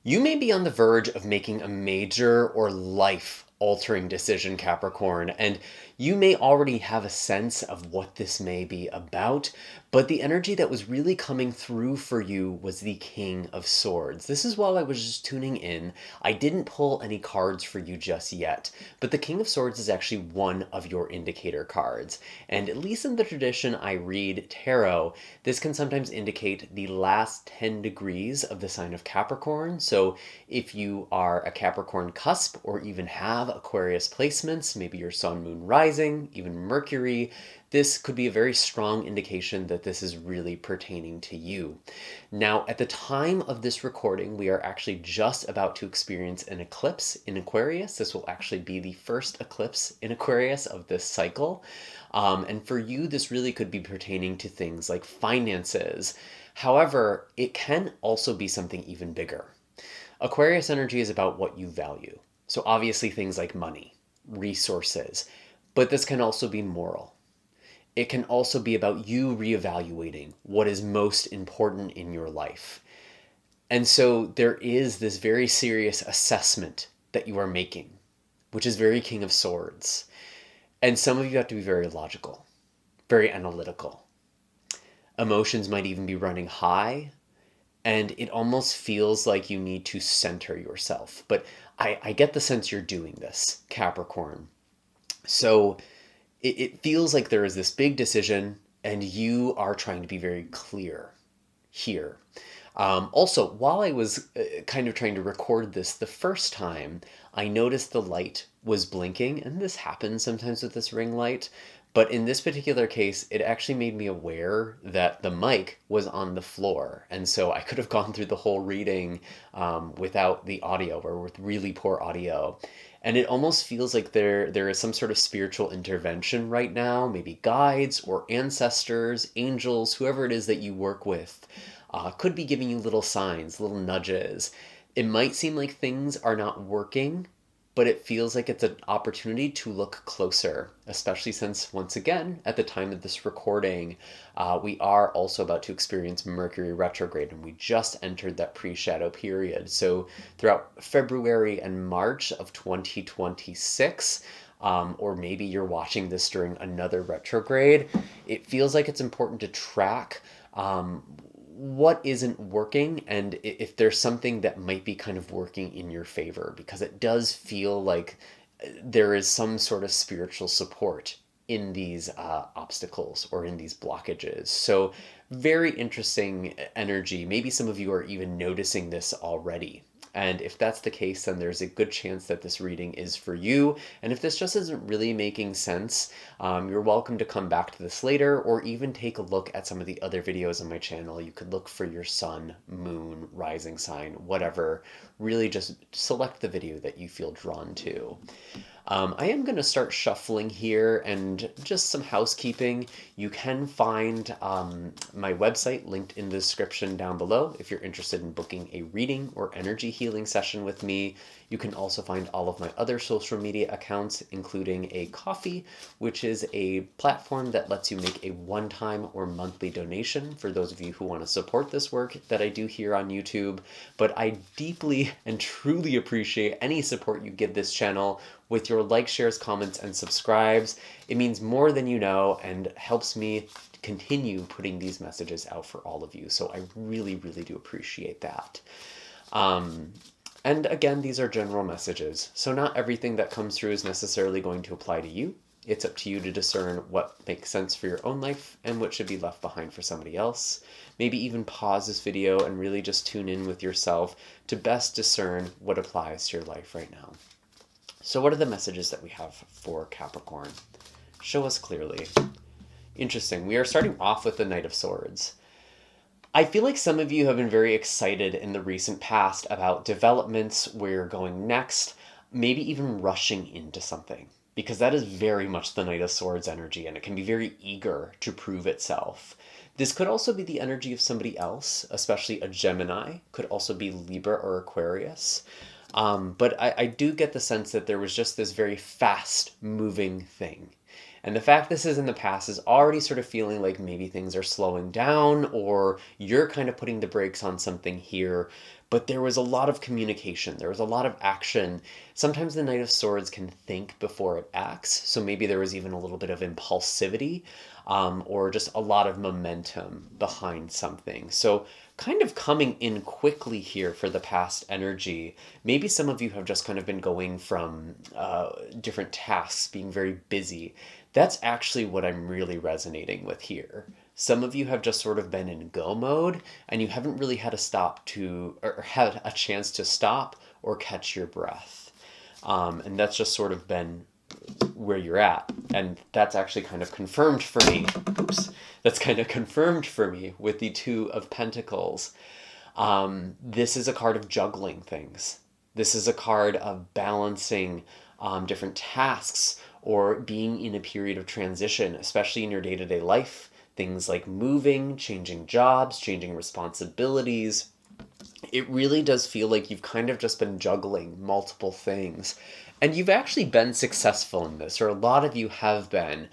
You may be on the verge of making a major or life altering decision, Capricorn, and you may already have a sense of what this may be about, but the energy that was really coming through for you was the King of Swords. This is while I was just tuning in. I didn't pull any cards for you just yet, but the King of Swords is actually one of your indicator cards. And at least in the tradition I read tarot, this can sometimes indicate the last 10 degrees of the sign of Capricorn. So if you are a Capricorn cusp or even have Aquarius placements, maybe your sun, moon, rising, even Mercury, this could be a very strong indication that this is really pertaining to you. Now, at the time of this recording, we are actually just about to experience an eclipse in Aquarius. This will actually be the first eclipse in Aquarius of this cycle. And for you, this really could be pertaining to things like finances. However, it can also be something even bigger. Aquarius energy is about what you value. So obviously things like money, resources, but this can also be moral. It can also be about you reevaluating what is most important in your life. And so there is this very serious assessment that you are making, which is very King of Swords. And some of you have to be very logical, very analytical. Emotions might even be running high, and it almost feels like you need to center yourself. But I get the sense you're doing this, Capricorn. So it feels like there is this big decision, and you are trying to be very clear here. Also, while I was kind of trying to record this the first time, I noticed the light was blinking, and this happens sometimes with this ring light. But in this particular case, it actually made me aware that the mic was on the floor. And so I could have gone through the whole reading without the audio or with really poor audio. And it almost feels like there is some sort of spiritual intervention right now, maybe guides or ancestors, angels, whoever it is that you work with, could be giving you little signs, little nudges. It might seem like things are not working, but it feels like it's an opportunity to look closer, especially since, once again, at the time of this recording, we are also about to experience Mercury retrograde, and we just entered that pre-shadow period. So throughout February and March of 2026, or maybe you're watching this during another retrograde, it feels like it's important to track what isn't working and if there's something that might be kind of working in your favor, because it does feel like there is some sort of spiritual support in these obstacles or in these blockages. So very interesting energy. Maybe some of you are even noticing this already. And if that's the case, then there's a good chance that this reading is for you. And if this just isn't really making sense, you're welcome to come back to this later or even take a look at some of the other videos on my channel. You could look for your sun, moon, rising sign, whatever. Really just select the video that you feel drawn to. I am going to start shuffling here, and just some housekeeping. You can find my website linked in the description down below if you're interested in booking a reading or energy healing session with me. You can also find all of my other social media accounts, including a Ko-fi, which is a platform that lets you make a one-time or monthly donation for those of you who want to support this work that I do here on YouTube. But I deeply and truly appreciate any support you give this channel with your likes, shares, comments, and subscribes. It means more than you know and helps me continue putting these messages out for all of you. So I really, really do appreciate that. And again, these are general messages. So not everything that comes through is necessarily going to apply to you. It's up to you to discern what makes sense for your own life and what should be left behind for somebody else. Maybe even pause this video and really just tune in with yourself to best discern what applies to your life right now. So what are the messages that we have for Capricorn? Show us clearly. Interesting. We are starting off with the Knight of Swords. I feel like some of you have been very excited in the recent past about developments, where you're going next, maybe even rushing into something, because that is very much the Knight of Swords energy, and it can be very eager to prove itself. This could also be the energy of somebody else, especially a Gemini, could also be Libra or Aquarius. But I do get the sense that there was just this very fast moving thing. And the fact this is in the past is already sort of feeling like maybe things are slowing down or you're kind of putting the brakes on something here. but there was a lot of communication. There was a lot of action. Sometimes the Knight of Swords can think before it acts. So maybe there was even a little bit of impulsivity, or just a lot of momentum behind something. So kind of coming in quickly here for the past energy. Maybe some of you have just kind of been going from different tasks, being very busy. That's actually what I'm really resonating with here. Some of you have just sort of been in go mode, and you haven't really had a stop to, or had a chance to stop or catch your breath. And that's just sort of been where you're at. And that's actually kind of confirmed for me. Oops. That's kind of confirmed for me with the Two of Pentacles. This is a card of juggling things. This is a card of balancing different tasks, or being in a period of transition, especially in your day-to-day life. Things like moving, changing jobs, changing responsibilities. It really does feel like you've kind of just been juggling multiple things. And you've actually been successful in this, or a lot of you have been.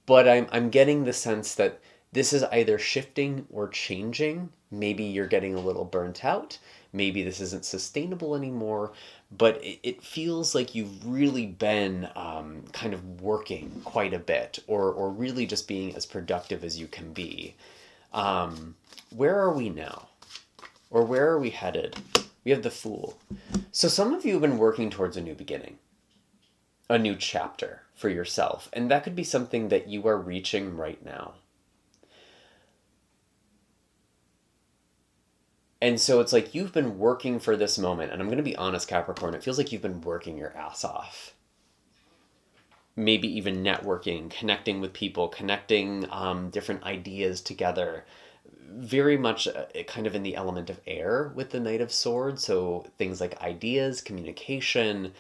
But I'm getting the sense that this is either shifting or changing. Maybe you're getting a little burnt out. Maybe this isn't sustainable anymore. But it feels like you've really been kind of working quite a bit, or really just being as productive as you can be. Where are we now? Or where are we headed? We have the Fool. So some of you have been working towards a new beginning, a new chapter for yourself. And that could be something that you are reaching right now. And so it's like you've been working for this moment. And I'm going to be honest, Capricorn, it feels like you've been working your ass off. Maybe even networking, connecting with people, connecting different ideas together. Very much kind of in the element of air with the Knight of Swords. So things like ideas, communication,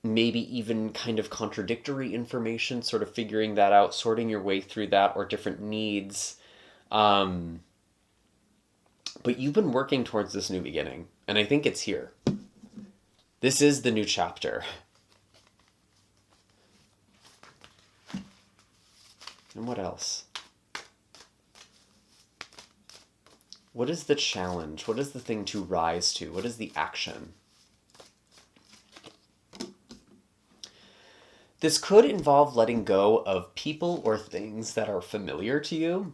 maybe even kind of contradictory information, sort of figuring that out, sorting your way through that, or different needs. But you've been working towards this new beginning, and I think it's here. This is the new chapter. And what else? What is the challenge? What is the thing to rise to? What is the action? This could involve letting go of people or things that are familiar to you,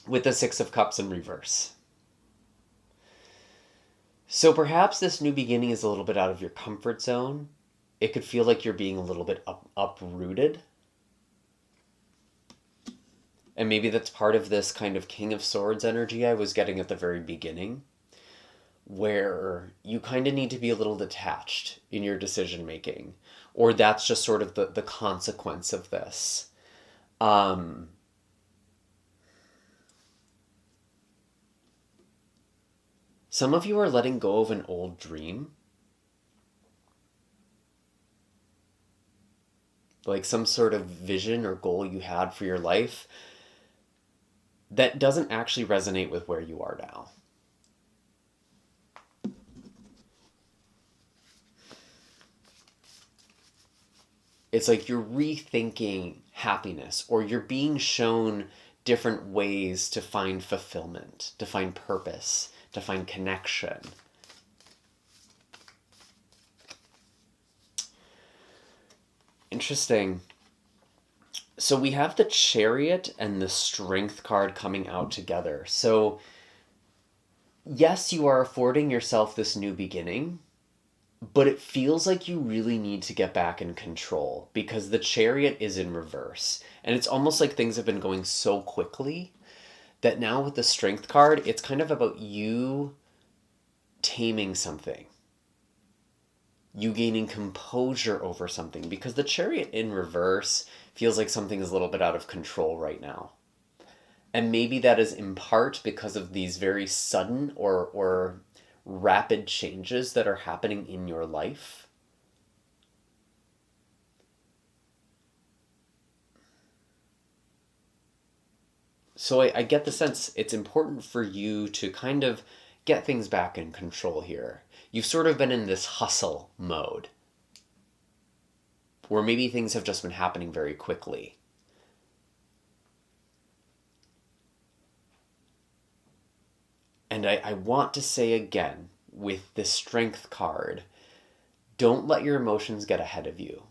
with the Six of Cups in reverse. So perhaps this new beginning is a little bit out of your comfort zone. It could feel like you're being a little bit uprooted. And maybe that's part of this kind of King of Swords energy I was getting at the very beginning, where you kind of need to be a little detached in your decision making, or that's just sort of the consequence of this. Some of you are letting go of an old dream, like some sort of vision or goal you had for your life that doesn't actually resonate with where you are now. It's like you're rethinking happiness, or you're being shown different ways to find fulfillment, to find purpose, to find connection. Interesting. So we have the Chariot and the Strength card coming out together. So yes, you are affording yourself this new beginning, but it feels like you really need to get back in control, because the Chariot is in reverse. And it's almost like things have been going so quickly that now with the Strength card, it's kind of about you taming something. You gaining composure over something, because the Chariot in reverse feels like something is a little bit out of control right now. And maybe that is in part because of these very sudden or rapid changes that are happening in your life. So I get the sense it's important for you to kind of get things back in control here. You've sort of been in this hustle mode, where maybe things have just been happening very quickly. And I want to say again, with the Strength card, don't let your emotions get ahead of you.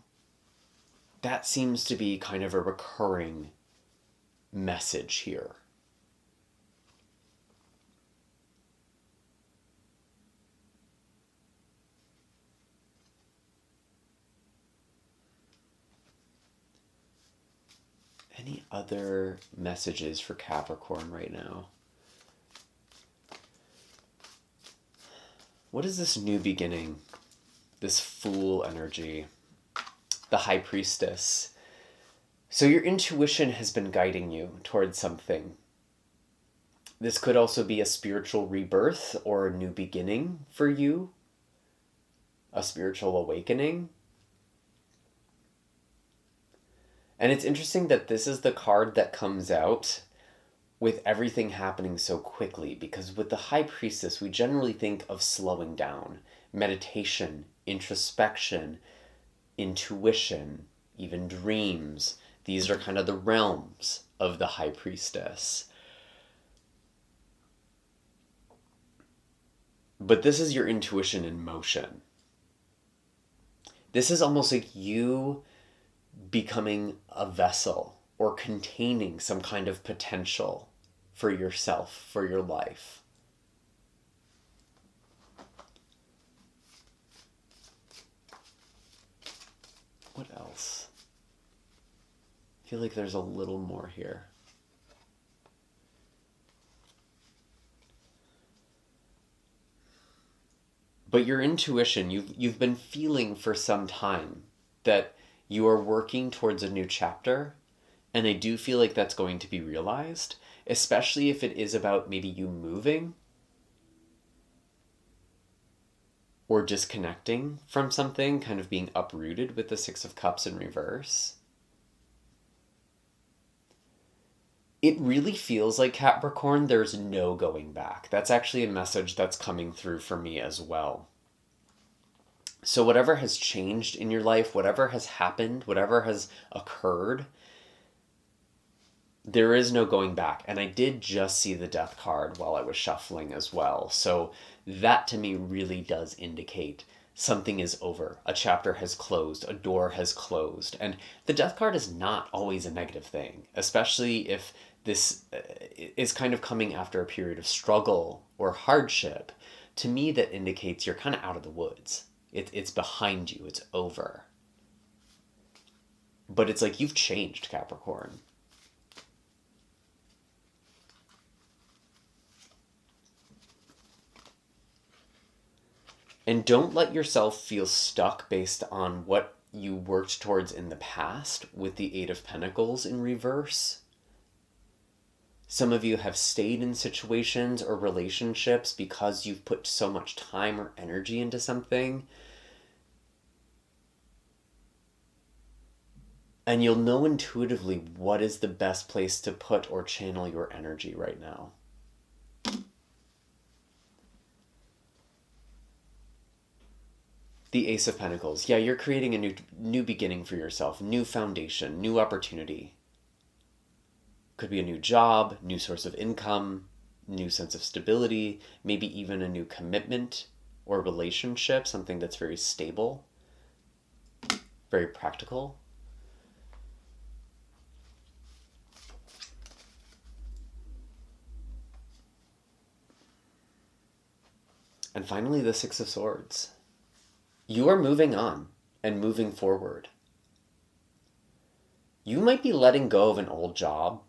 That seems to be kind of a recurring message here. Any other messages for Capricorn right now? What is this new beginning? This Fool energy? The High Priestess. So your intuition has been guiding you towards something. This could also be a spiritual rebirth or a new beginning for you. A spiritual awakening. And it's interesting that this is the card that comes out with everything happening so quickly, because with the High Priestess, we generally think of slowing down, meditation, introspection, intuition, even dreams. These are kind of the realms of the High Priestess. But this is your intuition in motion. This is almost like you becoming a vessel or containing some kind of potential for yourself, for your life. What else? I feel like there's a little more here. But your intuition, you've been feeling for some time that you are working towards a new chapter, and I do feel like that's going to be realized, especially if it is about maybe you moving or disconnecting from something, kind of being uprooted with the Six of Cups in reverse. It really feels like, Capricorn, there's no going back. That's actually a message that's coming through for me as well. So whatever has changed in your life, whatever has happened, whatever has occurred, there is no going back. And I did just see the Death card while I was shuffling as well. So that to me really does indicate something is over. A chapter has closed, a door has closed. And the Death card is not always a negative thing, especially if this is kind of coming after a period of struggle or hardship. To me, that indicates you're kind of out of the woods. It's behind you. It's over. But it's like you've changed, Capricorn. And don't let yourself feel stuck based on what you worked towards in the past with the Eight of Pentacles in reverse. Some of you have stayed in situations or relationships because you've put so much time or energy into something. And you'll know intuitively what is the best place to put or channel your energy right now. The Ace of Pentacles. Yeah, you're creating a new beginning for yourself, new foundation, new opportunity. Could be a new job, new source of income, new sense of stability, maybe even a new commitment or relationship, something that's very stable, very practical. And finally, the Six of Swords. You are moving on and moving forward. You might be letting go of an old job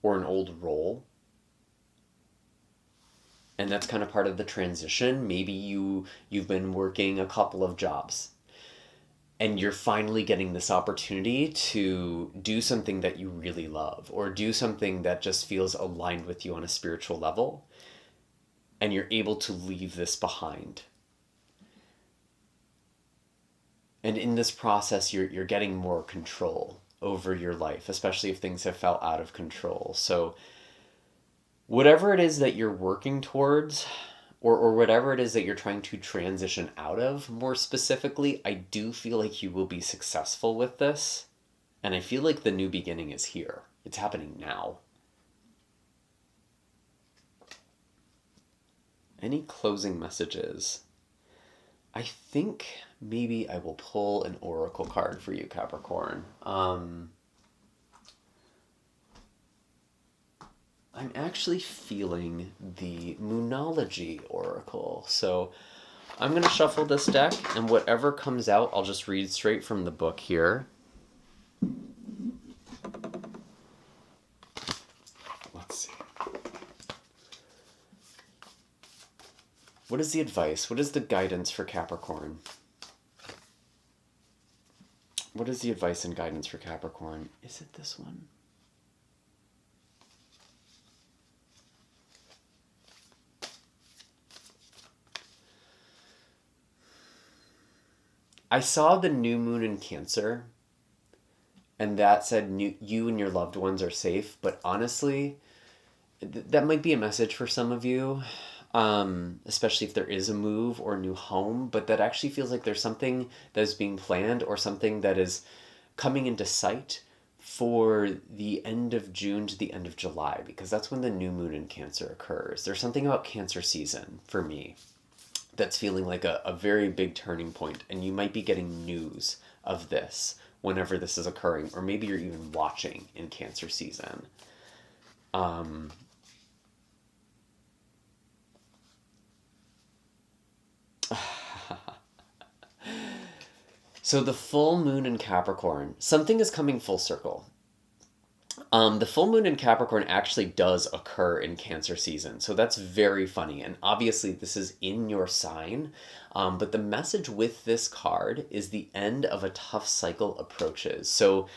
or an old role. And that's kind of part of the transition. Maybe you've been working a couple of jobs and you're finally getting this opportunity to do something that you really love, or do something that just feels aligned with you on a spiritual level. And you're able to leave this behind. And in this process, you're getting more control over your life, especially if things have felt out of control. So whatever it is that you're working towards, or whatever it is that you're trying to transition out of, more specifically, I do feel like you will be successful with this. And I feel like the new beginning is here. It's happening now. Any closing messages? I think maybe I will pull an oracle card for you, Capricorn. I'm actually feeling the Moonology oracle. So I'm going to shuffle this deck, and whatever comes out, I'll just read straight from the book here. Let's see. What is the advice? What is the guidance for Capricorn? What is the advice and guidance for Capricorn? Is it this one? I saw the new moon in Cancer, and that said you and your loved ones are safe, but honestly, that might be a message for some of you, especially if there is a move or a new home, but that actually feels like there's something that is being planned or something that is coming into sight for the end of June to the end of July, because that's when the new moon in Cancer occurs. There's something about Cancer season for me that's feeling like a very big turning point, and you might be getting news of this whenever this is occurring, or maybe you're even watching in Cancer season. So the full moon in Capricorn, something is coming full circle. The full moon in Capricorn actually does occur in Cancer season, so that's very funny. And obviously this is in your sign, but the message with this card is the end of a tough cycle approaches. So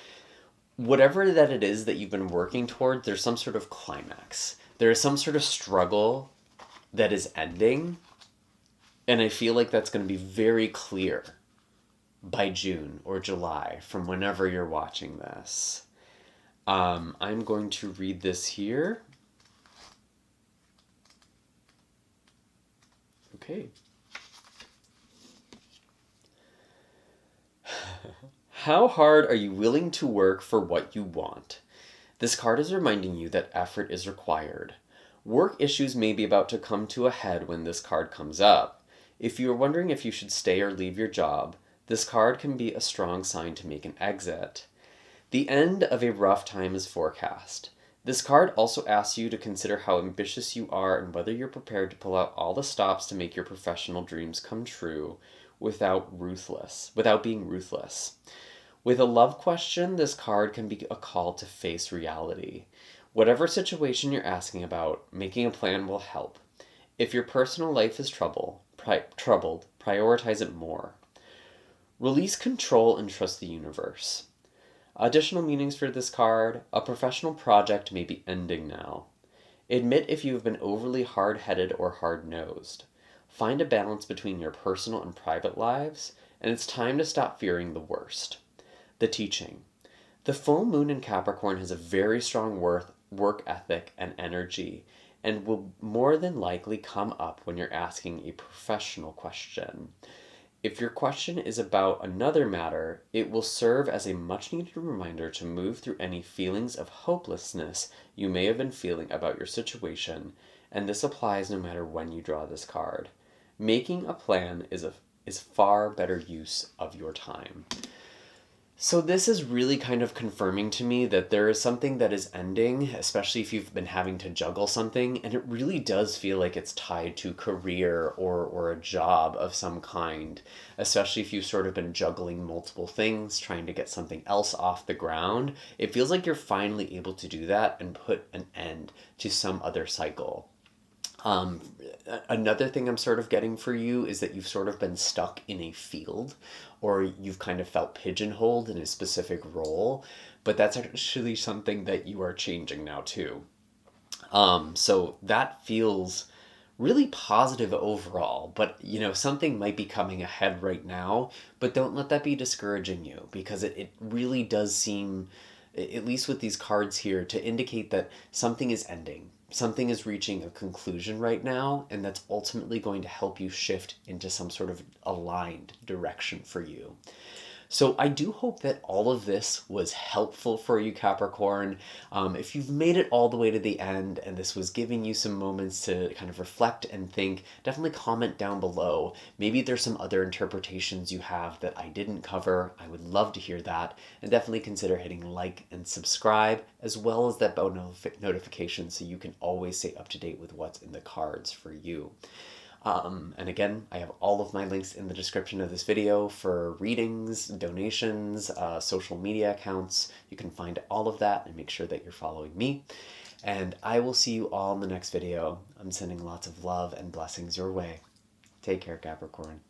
whatever that it is that you've been working toward, there's some sort of climax. There is some sort of struggle that is ending, and I feel like that's going to be very clear by June or July from whenever you're watching this. I'm going to read this here. Okay. How hard are you willing to work for what you want? This card is reminding you that effort is required. Work issues may be about to come to a head when this card comes up. If you are wondering if you should stay or leave your job, this card can be a strong sign to make an exit. The end of a rough time is forecast. This card also asks you to consider how ambitious you are and whether you're prepared to pull out all the stops to make your professional dreams come true without being ruthless. With a love question, this card can be a call to face reality. Whatever situation you're asking about, making a plan will help. If your personal life is troubled, prioritize it more. Release control and trust the universe. Additional meanings for this card: a professional project may be ending now. Admit if you have been overly hard-headed or hard-nosed. Find a balance between your personal and private lives, and it's time to stop fearing the worst. The teaching. The full moon in Capricorn has a very strong work ethic and energy, and will more than likely come up when you're asking a professional question. If your question is about another matter, it will serve as a much-needed reminder to move through any feelings of hopelessness you may have been feeling about your situation, and this applies no matter when you draw this card. Making a plan is far better use of your time. So this is really kind of confirming to me that there is something that is ending, especially if you've been having to juggle something, and it really does feel like it's tied to career or a job of some kind, especially if you've sort of been juggling multiple things, trying to get something else off the ground. It feels like you're finally able to do that and put an end to some other cycle. Another thing I'm sort of getting for you is that you've sort of been stuck in a field, or you've kind of felt pigeonholed in a specific role, but that's actually something that you are changing now too. So that feels really positive overall, but something might be coming ahead right now, but don't let that be discouraging you, because it really does seem, at least with these cards here, to indicate that something is ending. Something is reaching a conclusion right now, and that's ultimately going to help you shift into some sort of aligned direction for you. So I do hope that all of this was helpful for you, Capricorn. If you've made it all the way to the end and this was giving you some moments to kind of reflect and think, definitely comment down below. Maybe there's some other interpretations you have that I didn't cover. I would love to hear that. And definitely consider hitting like and subscribe, as well as that bell notification so you can always stay up to date with what's in the cards for you. And again, I have all of my links in the description of this video for readings, donations, social media accounts. You can find all of that and make sure that you're following me. And I will see you all in the next video. I'm sending lots of love and blessings your way. Take care, Capricorn.